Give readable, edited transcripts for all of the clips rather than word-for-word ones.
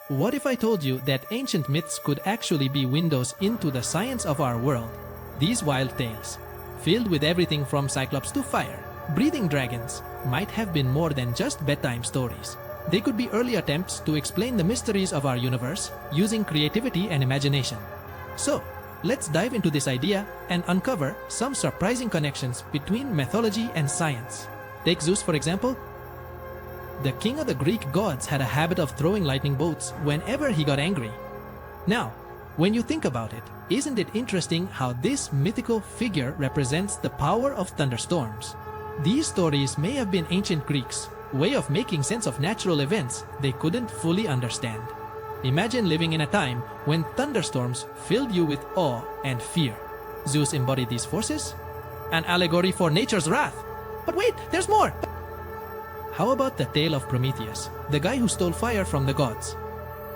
What if I told you that ancient myths could actually be windows into the science of our world? These wild tales, filled with everything from cyclops to fire, breathing dragons, might have been more than just bedtime stories. They could be early attempts to explain the mysteries of our universe using creativity and imagination. So, let's dive into this idea and uncover some surprising connections between mythology and science. Take Zeus for example. The king of the Greek gods had a habit of throwing lightning bolts whenever he got angry. Now, when you think about it, isn't it interesting how this mythical figure represents the power of thunderstorms? These stories may have been ancient Greeks' way of making sense of natural events they couldn't fully understand. Imagine living in a time when thunderstorms filled you with awe and fear. Zeus embodied these forces? An allegory for nature's wrath. But wait, there's more! How about the tale of Prometheus, the guy who stole fire from the gods?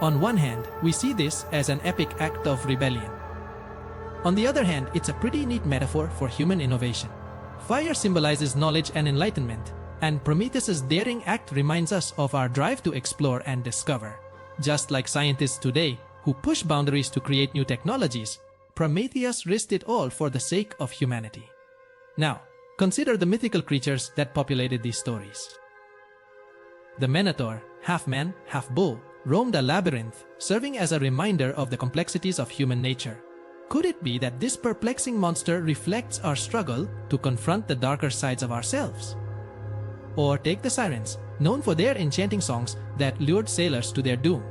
On one hand, we see this as an epic act of rebellion. On the other hand, it's a pretty neat metaphor for human innovation. Fire symbolizes knowledge and enlightenment, and Prometheus's daring act reminds us of our drive to explore and discover. Just like scientists today, who push boundaries to create new technologies, Prometheus risked it all for the sake of humanity. Now, consider the mythical creatures that populated these stories. The Minotaur, half man, half bull, roamed a labyrinth, serving as a reminder of the complexities of human nature. Could it be that this perplexing monster reflects our struggle to confront the darker sides of ourselves? Or take the sirens, known for their enchanting songs that lured sailors to their doom.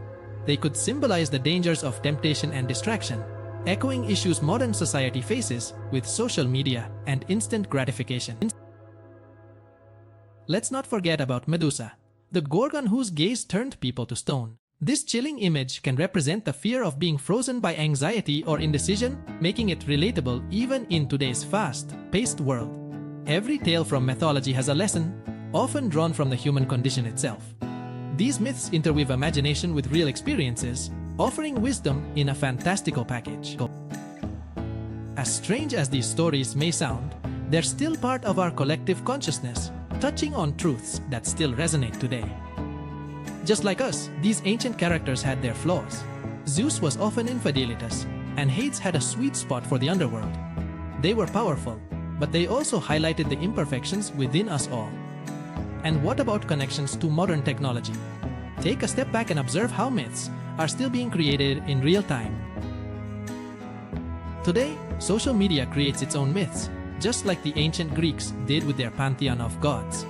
They could symbolize the dangers of temptation and distraction, echoing issues modern society faces with social media and instant gratification. Let's not forget about Medusa, the gorgon whose gaze turned people to stone. This chilling image can represent the fear of being frozen by anxiety or indecision, making it relatable even in today's fast-paced world. Every tale from mythology has a lesson, often drawn from the human condition itself. These myths interweave imagination with real experiences, offering wisdom in a fantastical package. As strange as these stories may sound, they're still part of our collective consciousness, touching on truths that still resonate today. Just like us, these ancient characters had their flaws. Zeus was often infidelitas, and Hades had a sweet spot for the underworld. They were powerful, but they also highlighted the imperfections within us all. And what about connections to modern technology? Take a step back and observe how myths are still being created in real time. Today, social media creates its own myths, just like the ancient Greeks did with their pantheon of gods.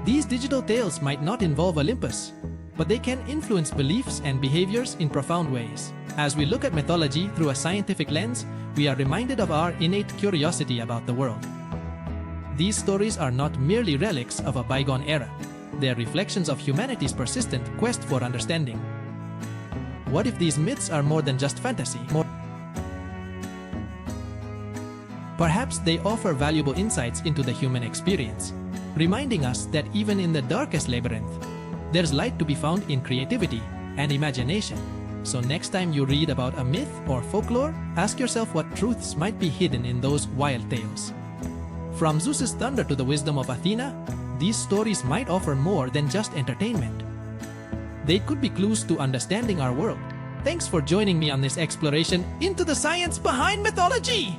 These digital tales might not involve Olympus, but they can influence beliefs and behaviors in profound ways. As we look at mythology through a scientific lens, we are reminded of our innate curiosity about the world. These stories are not merely relics of a bygone era. They are reflections of humanity's persistent quest for understanding. What if these myths are more than just fantasy? Perhaps they offer valuable insights into the human experience, reminding us that even in the darkest labyrinth, there's light to be found in creativity and imagination. So next time you read about a myth or folklore, ask yourself what truths might be hidden in those wild tales. From Zeus's thunder to the wisdom of Athena, these stories might offer more than just entertainment. They could be clues to understanding our world. Thanks for joining me on this exploration into the science behind mythology!